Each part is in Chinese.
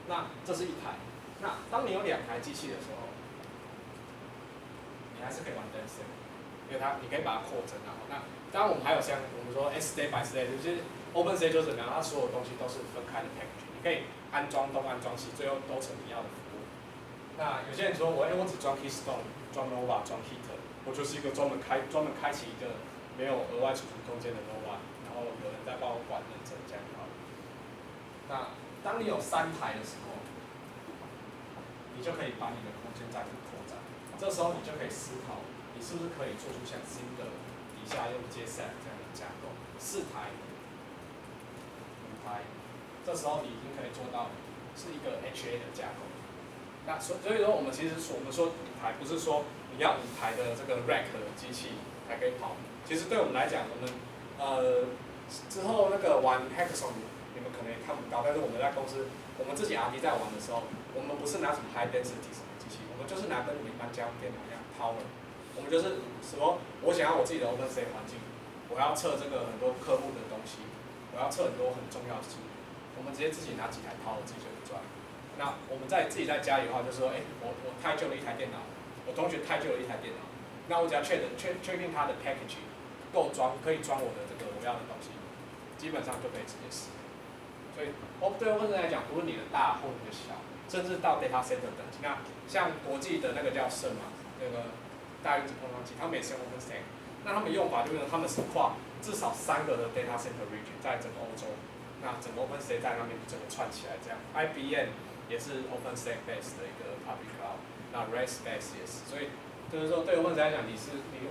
那这是一台。那当你有2台机器的时候，你还是可以玩 dense state， 因为你可以把它扩增啊。那当然我们还有像我们说 state by state， 就是 open state 就是怎么样，它所有东西都是分开的 package， 你可以安装东安装西，最后都成你要的服务。那有些人说我只装 Keystone， 装 Nova， 装 Heater， 我就是一个专门开启一个没有额外储存空间的 Nova， 然后有人在帮我管认证这样就好了。那当你有3台的时候，你就可以把你的空间再去扩展。这时候你就可以思考，你是不是可以做出像新的底下用 JSAT 这样的架构，4台、5台，这时候你已经可以做到是一个 HA 的架构。那所以说，我们其实我们说5台，不是说你要5台的这个 rack 的机器才可以跑。其实对我们来讲，我们之后那个玩 Hackathon， 你们可能也看不到，但是我们在公司，我们自己 RD 在玩的时候，我们不是拿什么 high density 什么机器，我们就是拿跟你们一般家用电脑一样 power。我们就是说，我想要我自己的 open state 环境，我要测这个很多客户的东西，我要测很多很重要的事情，我们直接自己拿几台 power 自己就可以赚。那我们自己在家里的话，就是说，我太旧了一台电脑，我同学太旧了一台电脑，那我只要确定它的 package 够装，可以装我的这个我要的东西，基本上就可以直接使用。所以，对 open state 来讲，不论你的大或你的小，甚至到 data center 等级，那像国际的那个叫圣嘛，那个大原子碰撞器，他们也是用 open state。那他们用法就是他们是跨至少3个的 data center region 在整个欧洲，那整个 open state 在那边整个串起来这样。IBM 也是 open state base 的一个 public cloud， 那 REST base 也是，所以就是说对 open state 来讲，你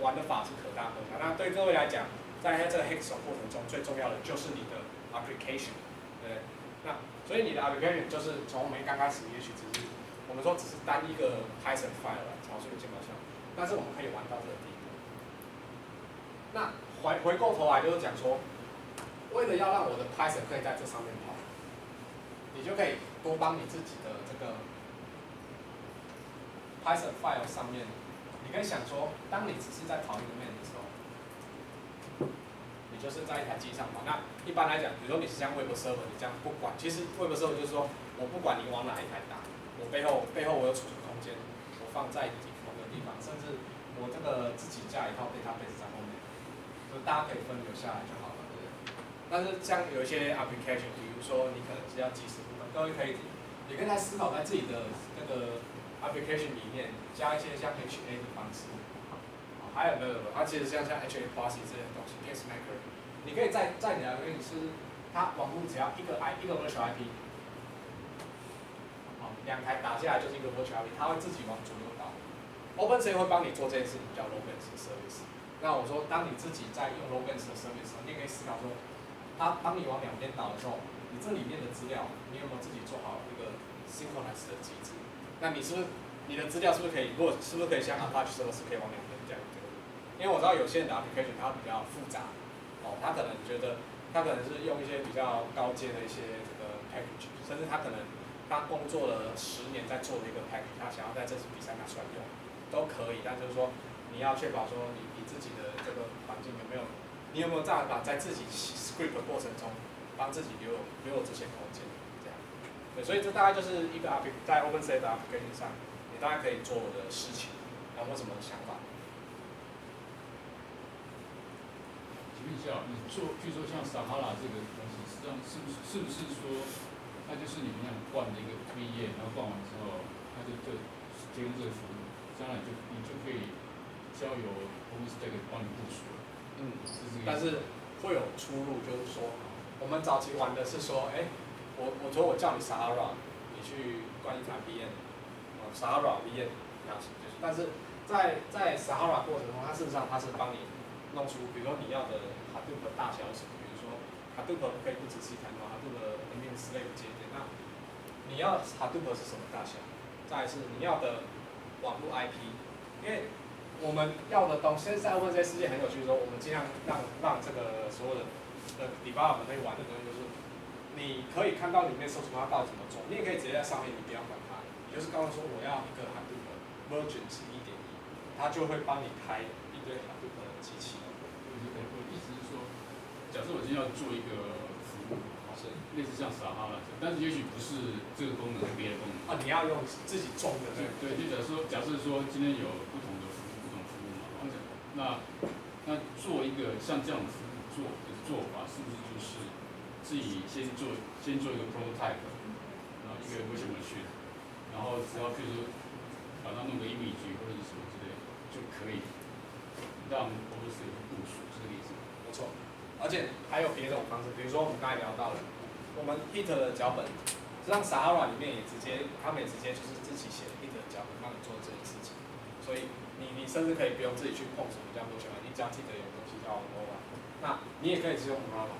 玩的法是可大可小。那对各位来讲，在这个 Hackathon 过程中，最重要的就是你的 application， 对不对？那所以你的 application 就是从我们刚开始也许只是我们说只是单一个 Python file 来草率的键盘项，但是我们可以玩到这个地步。那回过头来就是讲说，为了要让我的 Python 可以在这上面跑，你就可以多帮你自己的这个 Python file 上面，你可以想说，当你只是在跑一个 main 的时候，你就是在一台机上跑。那一般来讲，比如说你是像 Web Server， 你这样不管，其实 Web Server 就是说我不管你往哪一台打，我背后我有储存空间，我放在某个地方，甚至我这个自己架一套 database 在后面，就大家可以分流下来就好了，对不对？但是像有一些 application， 比如说你可能是要即时部分，各位可以在思考在自己的那个 application 里面加一些像 HA 的方式，还有没有？它其实像HA Plus 这些东西 ，Pacemaker， 你可以在你的 application 是它网络只要一个 virtual IP， 好，2台打下来就是一个 virtual IP， 它会自己往左右导。OpenStack 会帮你做这件事情，叫 load balance service。那我说，当你自己在用 load balance service 的时候，你也可以思考说，当你往2边导的时候，你这里面的资料，你有没有自己做好一个 synchronize 的机制？那你你的资料是不是可以像 Apache Service 可以往2边这样？因为我知道有些人的 application 它比较复杂，他可能觉得他可能是用一些比较高阶的一些这个 package， 甚至他可能他工作了10年在做的一个 package， 他想要在这次比赛拿出来用，都可以。但就是说，你要确保说你自己的这个环境你有没有办法在自己 script 的过程中帮自己留有这些空间，这样。对，所以这大概就是一个在 OpenStack 的 application 上，你大概可以做的事情，有没有什么想法？请问一下，你做，据说像 Sahara 这个东西，实际上是不是说，它就是你们那样灌的一个推页，然后灌完之后，它就提供这个服务，将来你就可以交由 OpenStack 帮你部署了。但是会有出入，就是说，我们早期玩的是说，我说我叫你 Sahara， 你去灌一台 VM，Sahara VM， 但是在 Sahara 过程中，它事实上它是帮你弄出，比如说你要的 Hadoop 的大小是什么，比如说 Hadoop 可以不只是一台Hadoop 的 Name Slave 节点，那你要 Hadoop 是什么大小？再来是你要的网络 IP， 因为我们要的东西，现在 OpenStack 世界很有趣，说我们尽量让这个所有的developer 可以玩的东西，就是你可以看到里面搜索它到底怎么做，你也可以直接在上面，你不要管它，你就是告诉说我要一个 Hadoop version 是1.1，它就会帮你开一堆 Hadoop 的机器。我意思是说，假设我今天要做一个服务，是类似像撒哈拉，但是也许不是这个功能，是别的功能。啊，你要用自己装的那个。对，就假设说今天有不同的服务嘛，那做一个像这样的服务做法，是不是就是自己先做一个 prototype， 然后一个 virtual machine， 然后只要譬如说把它弄个image或者是什么之类的，就可以让 OpenStack 部署，是这个意思吗？没错，而且还有别种方式，比如说我们刚才聊到了，我们 Hit 的脚本，实际上 Sahara 里面他们也直接就是自己写 Hit 的脚本，帮你做这件事情。所以你甚至可以不用自己去碰什么叫 Motion， 你只要记得有东西叫 Nova， 那你也可以只用 Nova。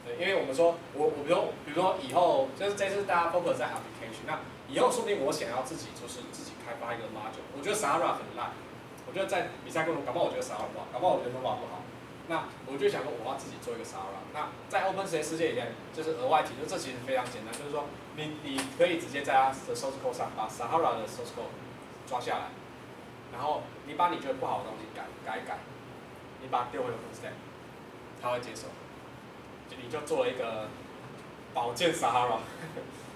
对，因为我们说，比如说以后就是这次大家 focus 在 application， 那以后说不定我想要自己开发一个 module， 我觉得 Sahara 很烂，我觉得在比赛过程中，搞不好我觉得 Sahara 不好，搞不好我觉得 Nova 不好。那我就想说，我要自己做一个 Sahara。那在 OpenStack 世界里面，就是额外提，就这其实非常简单，就是说你可以直接在它的 source code 上把 Sahara 的 source code 抓下来，然后你把你觉得不好的东西改，你把它丢回 OpenStack， 它会接受。你就做了一个宝剑 Sahara，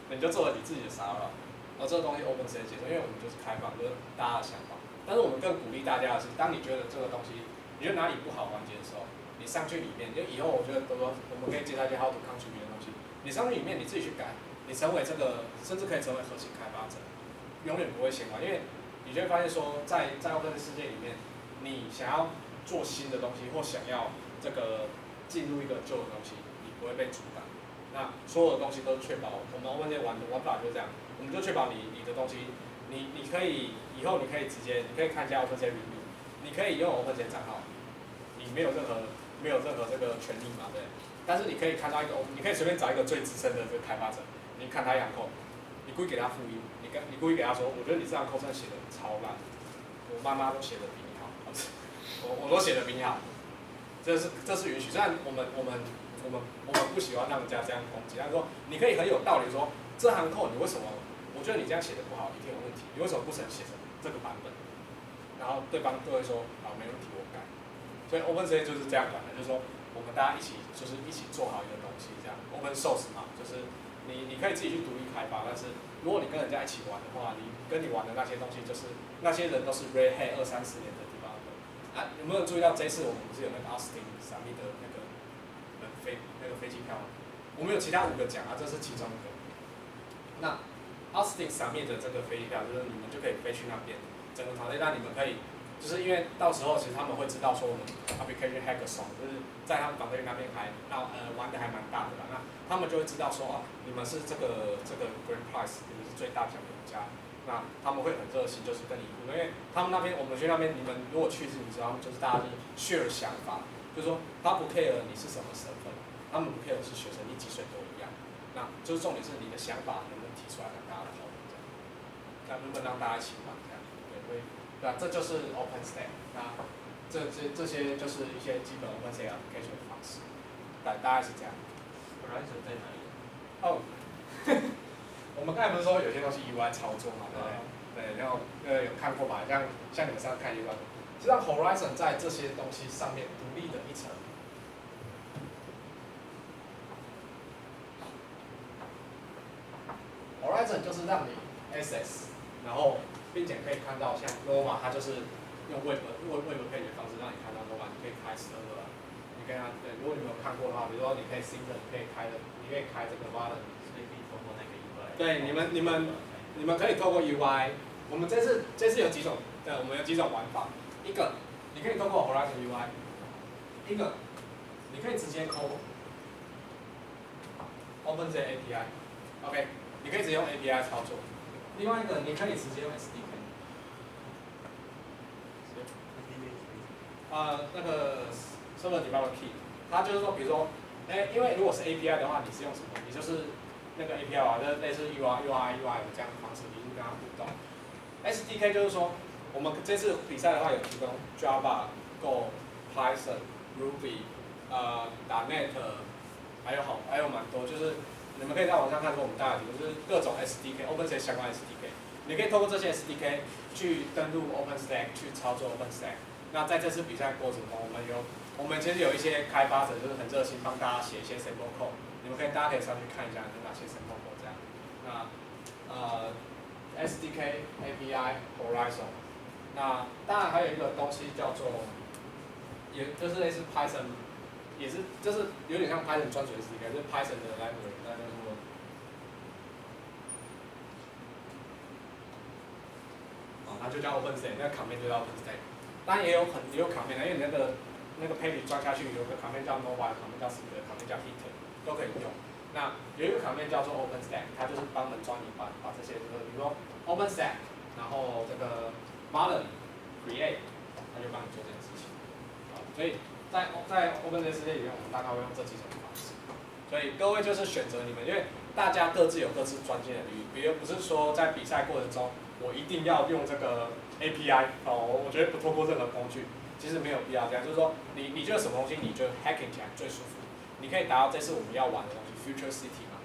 你就做了你自己的 Sahara， 然后这个东西 OpenStack 接受，因为我们就是开放，就是大家的想法。但是我们更鼓励大家的是，当你觉得这个东西，你觉得哪里不好环节的时候，你上去里面，就以后我觉得我们可以介绍一些 how to contribute 的东西，你上去里面你自己去改，你成为这个，甚至可以成为核心开发者，永远不会嫌晚，因为你就会发现说，在 Open 世界里面，你想要做新的东西，或想要这个进入一个旧的东西，你不会被阻挡。那所有的东西都确保，我们 Open 世界玩法就是这样，我们就确保你的东西，你可以以后你可以直接，你可以看一下 Open 世界 review， 你可以用 Open 世界账号，你没有任何这个权利嘛，对。但是你可以看到一个，你可以随便找一个最资深的这个开发者，你看他一样code，你故意给他复印，你故意给他说，我觉得你这样code真的写的超烂，我妈妈都写的比你好，我都写的比你好，这是允许。虽然我们不喜欢让人家这样攻击，但是说你可以很有道理说，这行code你为什么？我觉得你这样写的不好，一定有问题，你为什么不曾写成这个版本？然后对方就会说，好，没问题，我改。所以 OpenStack 就是这样管的，就是说我们大家一起做好一个东西，这样 Open Source 嘛，就是你可以自己去独立开发，但是如果你跟人家一起玩的话，你跟你玩的那些东西，就是那些人都是 Red Hat 20-30年的 developer。啊，有没有注意到这次我们不是有那个 Austin 上面的那个飞机票吗？我们有其他5个奖啊，这是其中一个。那 Austin 上面的这个飞机票，就是你们就可以飞去那边，整个团队，那你们可以，就是因为到时候其实他们会知道说我们 application hackathon 就是在他们团队那边玩的还蛮大的啦，那他们就会知道说你们是这个 Grand Prize， 你们是最大奖的赢家，那他们会很热心，就是跟你，因为他们那边我们学那边，你们如果去是你知道，就是大家就是 share 想法，就是说他不 care 你是什么身份，他们不 care 是学生，你几岁都一样，那就是重点是你的想法能不能提出来让大家讨论这样，那能不能让大家一起玩这样，对，那这就是 OpenStack， 那这些就是一些基本 OpenStack application 的方式，大概是这样。Horizon 在哪里？哦，我们刚才不是说有些东西 UI 操作嘛，对不对？对，然后有看过吧？像你们上次看 UI， 实际上 Horizon 在这些东西上面独立的一层。Horizon 就是让你 access， 然后并且可以看到像 Nova， 它就是用 Web 配的方式让你看到 Nova， 你可以开server，你跟它对，如果你没有看过的话，比如说你可以 sync， 你可以开这个 button， 所以可以通过那个 UI。对，你们可以透过 UI， 我们这次有几种，我们有几种玩法，一个你可以透过 Horizon UI， 一个你可以直接抠 OpenStack API，OK， 你可以直接用 API 操作。另外一个，你可以直接用 SDK。那个 Server Developer Kit， 它就是说，比如说，因为如果是 API 的话，你是用什么？你就是那个 API 啊，就是类似 UI 这样的方式，你去跟它互动。SDK 就是说，我们这次比赛的话有提供 Java、Go、Python、Ruby、.NET， 还有蛮多，就是你们可以在网上看说我们大家提供就是各种 SDK、OpenStack 相关的 SDK， 你可以透过这些 SDK 去登录 OpenStack 去操作 OpenStack。那在这次比赛过程中，我们其实有一些开发者就是很热心帮大家写一些 sample code，你们大家可以上去看一下有哪些 sample code 这样。那SDK API Horizon， 那当然还有一个东西叫做，也就是类似 Python， 也是就是有点像 Python 专属 SDK， 就是 Python 的 library， 那叫做它就叫 OpenStack， 那 command 就叫 OpenStack。当然也有 command， 因为那个 page 装下去有个 command 叫 Nova， command 叫 Speed， command 叫 Hit， 都可以用。那有一个 command 叫做 OpenStack， 它就是帮我们专门把这些，比如说 OpenStack， 然后这个 modern create， 它就帮你做这件事情。所以在 OpenStack 世界里面，我们大概会用这几种方式。所以各位就是选择你们，因为大家各自有各自专精的领域，比如不是说在比赛过程中我一定要用这个 API 我觉得不透过任何工具，其实没有必要这样。就是说你觉得什么东西你觉得 hacking 起来最舒服，你可以达到这次我们要玩的东西 Future City 嘛，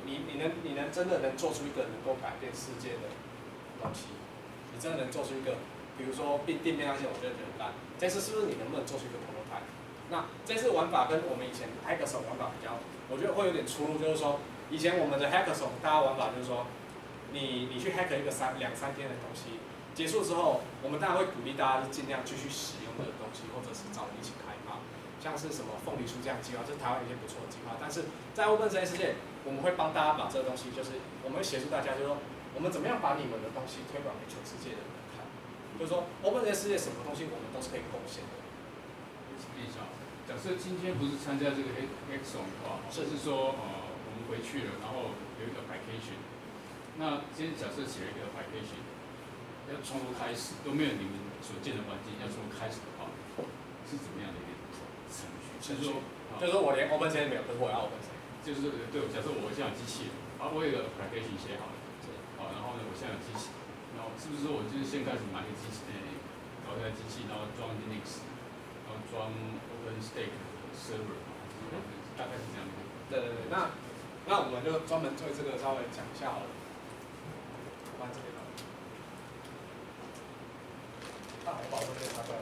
你能真的能做出一个能够改变世界的东西，你真的能做出一个，比如说定面那些，我觉得很烂。这次是不是你能不能做出一个 prototype？ 那这次玩法跟我们以前 hackathon 玩法比较，我觉得会有点出入，就是说以前我们的 hackathon 大家玩法就是说，你去 hack 一个2、3天的东西，结束之后，我们当然会鼓励大家尽量继续使用这个东西，或者是找人一起开发，像是什么凤梨酥这样计划，这是台湾一些不错的计划。但是在 OpenStack 世界，我们会帮大家把这个东西，就是我们会协助大家，就是说我们怎么样把你们的东西推广给全世界的人看，就是说 OpenStack 世界什么东西我们都是可以贡献的。假设今天不是参加这个 hackathon 的话，是说我们回去了，然后有一个 application， 那今天假设写了一个 application， 要从头开始，都没有你们所见的环境，要从头开始的话，是怎么样的一个程序？就是说我连 OpenStack 没有，可是我要 OpenStack。就是对，假设我现在有机器人，我有一个 application 写好了，然后呢，我现在有机器，然后是不是说我就是先开始买一个机器，搞一台机器，然后装 Linux， 然后装 OpenStack server， 大概是这样的。对，那我们就专门对这个稍微讲一下好了。放这边吧。那海报都被擦掉了。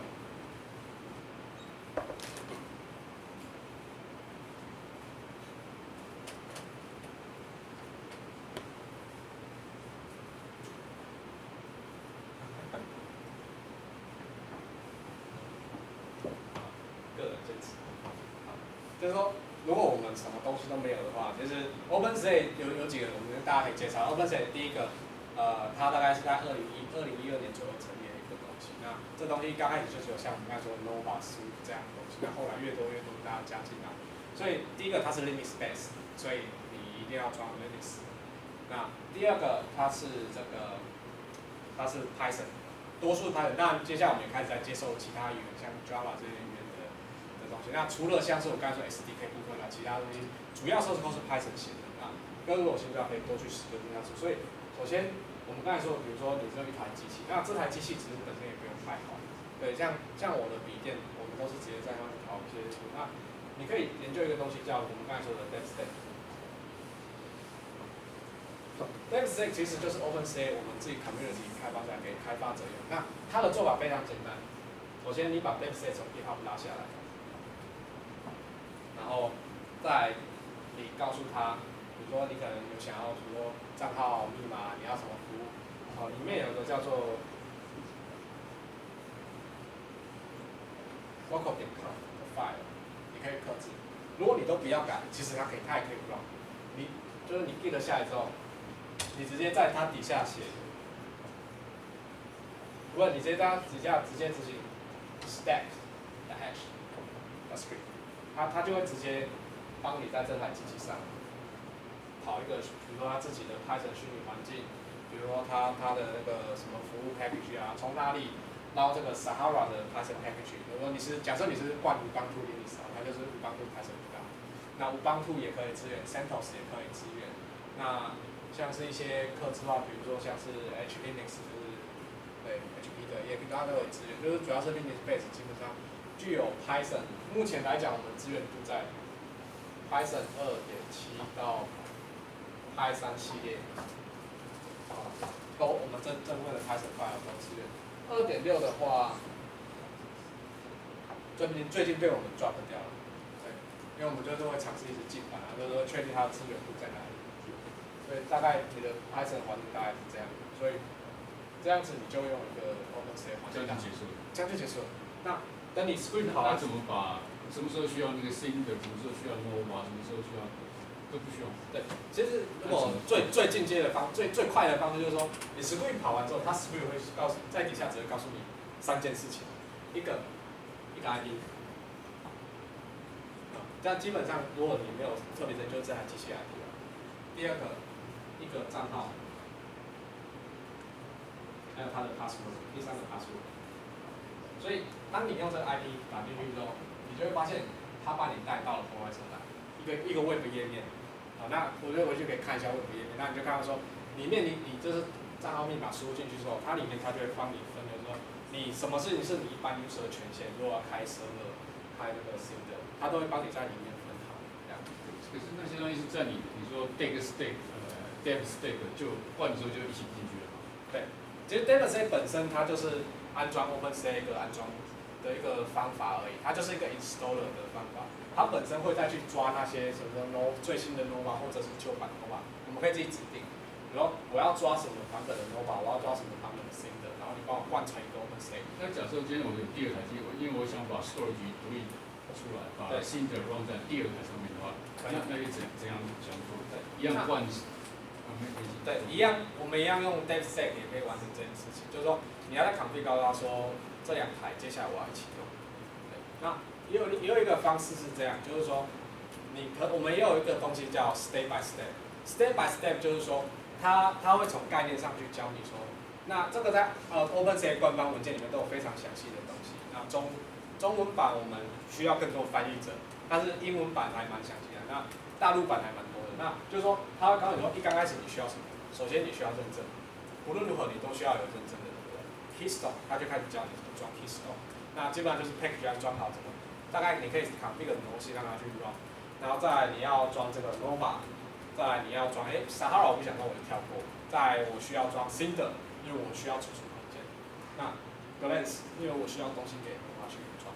就是说，如果我们什么东西都没有的话，其实 OpenStack 有几个我们大家可以介绍。OpenStack 第一个，它大概是在2012年左右成立的一个东西。那这东西刚开始就只有像我们刚才说的 Nova Suite 这样的东西，那后来越多大家加进来。所以第一个它是 Linux based， 所以你一定要装 Linux。那第二个它是它是 Python， 多数 Python。当然接下来我们也开始在接受其他语言，像 Java 这些语言的东西。那除了像是我刚才说 SDK 部分啊，其他东西主要都是 Python 写的啊。各位如果有兴趣可以多去使用这样子。所以首先我们刚才说，比如说你只有一台机器，那这台机器其实本身也不用太好。对，像我的笔电，我们都是直接在上面调一些图。那你可以研究一个东西叫我们刚才说的 DevStack。DevStack 其实就是 OpenStack 我们自己 community 开发出来给开发者用。那它的做法非常简单。首先你把 DevStack 从 GitHub 拉下来，然后再你告诉他，比如说你可能有想要，比如说账号密码，你要什么服务，里面有个叫做 local.conf 的 file， 你可以克制。如果你都不要改，其实它也可以 run。就是你 git 下来之后，你直接在它底下写，如果你直接在它底下直接执行 stack 的 hash 的 script， 它就会直接帮你在这台机器上跑一个，比如说它自己的 Python 虚拟环境，比如说它的那个什么服务 package 啊，从哪里捞这个 Sahara 的 Python package。比如说假设你是灌Ubuntu Linux，它就是 Ubuntu Python 的。那 Ubuntu 也可以支援 ，CentOS 也可以支援。那像是一些客制化，比如说像是 HLinux， 就是对 HP 的，也大家都有支援，就是主要是 Linux base， 基本上具有 Python。目前来讲，我们支援度在 Python 2.7 到 Python 系列，我们这部分的 Python file 都支援。2.6 的话，最近被我们 drop 掉了。因因为我们就是会尝试一直进版啊，就是说确定它的资源库在哪里。所以大概你的 Python 环境大概是这样，所以这样子你就用一个 OpenStack 环境，这样就结束了。这样就结束了。那等你 Script 好了，那怎么把什么时候需要那个 Cinder，什么时候需要 Nova，什么时候需要都不需要。对，其实如果最进阶的最快的方式就是说，你 Script 跑完之后，它 Script 会告诉在底下只会告诉你3件事情，一个 ID。这样基本上，如果你没有特别研究这台机器 ID 了，第二个一个账号，还有它的 password， 第3个 password。所以当你用这个 ID 打进去之后，你就会发现它把你带到了 Progress 来，一个 Web 页面。好，那我就回去可以看一下 Web 页面，那你就看到说，里面你就是账号密码输入进去之后，它里面它就会帮你分，就是说你什么事情是你一般 user 的权限，如果要开server、开那个 Cinder， 它都会帮你在里面分好。这样。可是那些东西是在你说 Dev Stack 就换的时候就一起进去了嘛？对，其实 Dev Stack 本身它就是安装 OpenStack 安装的一个方法而已，它就是一个 installer 的方法。它本身会再去抓那些什么 最新的 Nova 或者是旧版 Nova， 我们可以自己指定，比如说我要抓什么版本的 Nova， 我要抓什么版本的 Cinder， 然后你帮我换成一个 OpenStack。那假设今天我有第2台机，因为我想把 storage 独立出来，把 Cinder run 在第2台上面的话，那可以怎样讲做？一样换。对，一样，我们一样用 Dev Stack 也可以完成这件事情，就是说你要在 config 告诉他说这2台接下来我要一起用。对，那也有一个方式是这样，就是说我们也有一个东西叫 Step by Step。Step by Step 就是说它会从概念上去教你说，那这个在OpenStack 官方文件里面都有非常详细的东西。那中文版我们需要更多翻译者，但是英文版还蛮详细的。那大陆版还蛮多的。那就是说，他会告诉你说，刚开始你需要什么？首先你需要认证，无论如何你都需要有认证的，对不对 ？Keystone 他就开始教你怎么装 Keystone。那基本上就是 package 安装好怎么，大概你可以 config 的东西让它去 run， 然后再来你要装这个 Nova， 再来你要装Sahara 我不想装我就跳过，再来我需要装 Cinder， 因为我需要储存空间。那 Glance 因为我需要东西给 Nova 去装。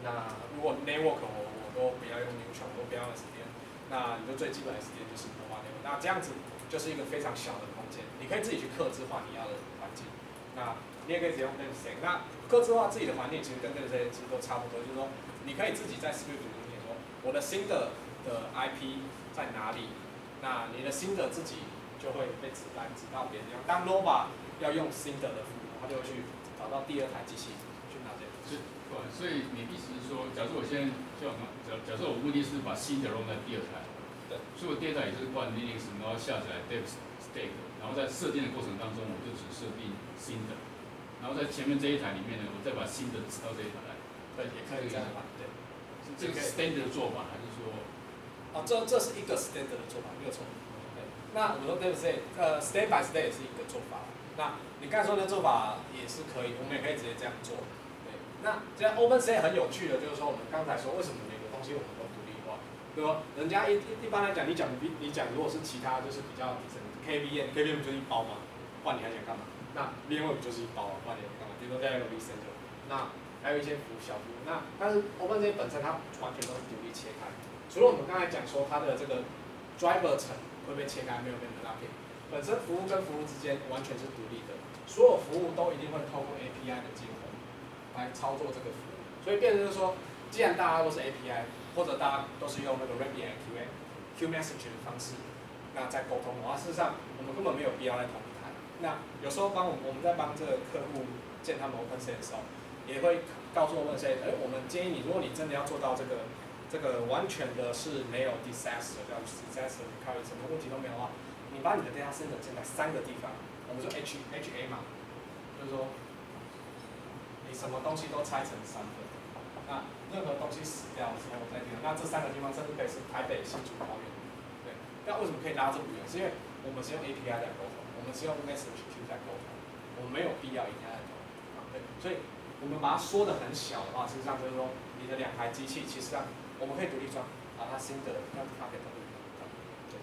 那如果 Network 我都不要用 Neutron， 我都不要用 SDN， 那你就最基本的 SDN 就是 Nova Network。那这样子就是一个非常小的空间，你可以自己去客制化你要的环境。那你也可以直接用 DevStack。那客制化自己的环境其实跟 DevStack 其实都差不多，就是说你可以自己在 Script 里面说我的Cinder的 IP 在哪里，那你的Cinder自己就会被指到别的地方。当 Nova 要用Cinder的服务，它就会去找到第2台机器去拿这个。所以你意思是说，假设我现在假设我目的是把Cinder用在第2台，对，所以我第2台也是灌 Linux， 然后下载 DevStack， 然后在设定的过程当中，我就只设定Cinder， 然后在前面这一台里面呢，我再把Cinder指到这一台来。对，也可以这样吧。对，这个 standard 的做法还是说？这是一个 standard 的做法，没有错。对，那我说 Step by Step 也是一个做法。那你刚才说的做法也是可以，我们也可以直接这样做。对，那这样 OpenStack 很有趣的，就是说我们刚才说为什么每个东西我们都独立化，对吧？人家一般来讲，你讲如果是其他就是比较底层 KVM 就是一包嘛，不然你还想干嘛？那 VMware 就是一包啊，不然你还想干嘛？比如说在 vCenter， 那还有一些小服务，那但是 OpenStack 本身它完全都是独立切开，除了我们刚才讲说它的这个 driver 层会被切开，没有被 unlock， 本身服务跟服务之间完全是独立的，所有服务都一定会透过 API 的接口来操作这个服务，所以变成就是说，既然大家都是 API， 或者大家都是用那个 RabbitMQ Q-message 的方式，那在沟通的话，事实上我们根本没有必要在同一台。那有时候我们在帮这个客户建他们 OpenStack 的时候，也会告诉OpenStack，我们建议你，如果你真的要做到这个完全的是没有 disaster， 叫 disaster recovery， 什么问题都没有的话，你把你的 data center 建在3个地方，我们说 HA 嘛，就是说你什么东西都拆成3个，那任何东西死掉之后再定，那这3个地方甚至可以是台北、新竹、桃园，对。那为什么可以拉这么远？是因为我们是用 API 在沟通，我们是用 message queue 在沟通，我们没有必要一定在沟通，对。所以我们把它缩得很小的话，事实上就是说，你的2台机器其实上我们可以独立装，把它新的让它可以独立装，对。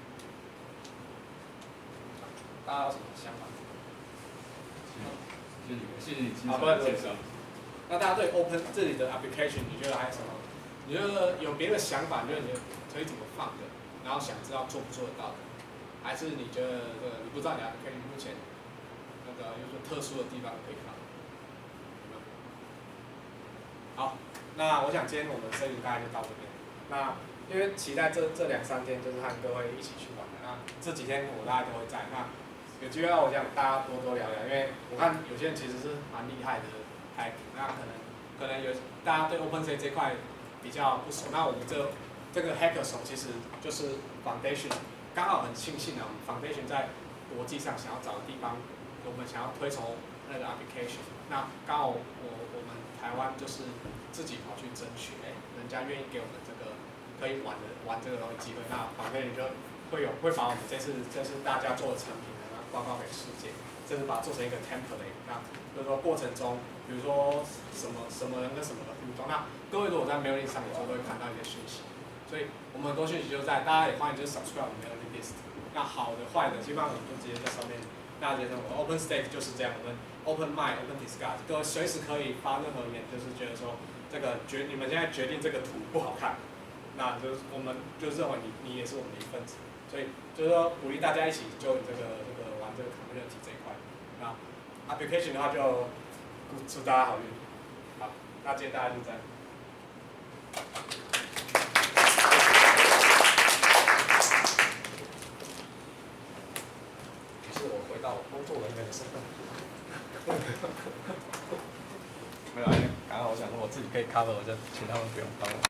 大家有什么想法？谢谢你精彩的介绍。那大家对 Open 这里的 application， 你觉得还有什么你觉得有别的想法，你觉得你可以怎么放的，然后想知道做不做得到的，还是你觉得你不知道你 application 目前那个有什么特殊的地方可以放？好，那我想今天我们摄影大概就到这边。那因为期待这2、3天就是和各位一起去玩的，那这几天我大概都会在。那有机会我想大家多聊聊，因为我看有些人其实是蛮厉害的 hack， 那可能有大家对 OpenSea 这块比较不熟，那我们这个 hacker 手其实就是 Foundation， 刚好很庆幸啊，我们 Foundation 在国际上想要找的地方，我们想要推崇那个 application， 那刚好我们台湾就是自己跑去争取，人家愿意给我们这个可以玩这个东西机会，那 Foundation 就会把我们这次大家做的成品呢报告给世界，甚至把它做成一个 template， 那就是说过程中，比如说什么人跟什么的互动，那各位如果在 mailing 上有时候都会看到一些讯息，所以我们很多讯息就在，大家也欢迎就是 subscribe 我们的 mailing list， 那好的坏的基本上我们就直接在上面，大家觉得我们 OpenStack 就是这样，我们 Open Mind、Open Discuss， 各位随时可以发任何言，就是觉得说这个你们现在决定这个图不好看，那就是我们就认为你也是我们的一份子。所以就是说鼓励大家一起就这个玩这个 community 这一块。那 application 的话就祝大家好运。好，那今天大家就这样。于是我回到我工作人员的身份。没有，刚刚我想说我自己可以 cover， 我就请他们不用帮我。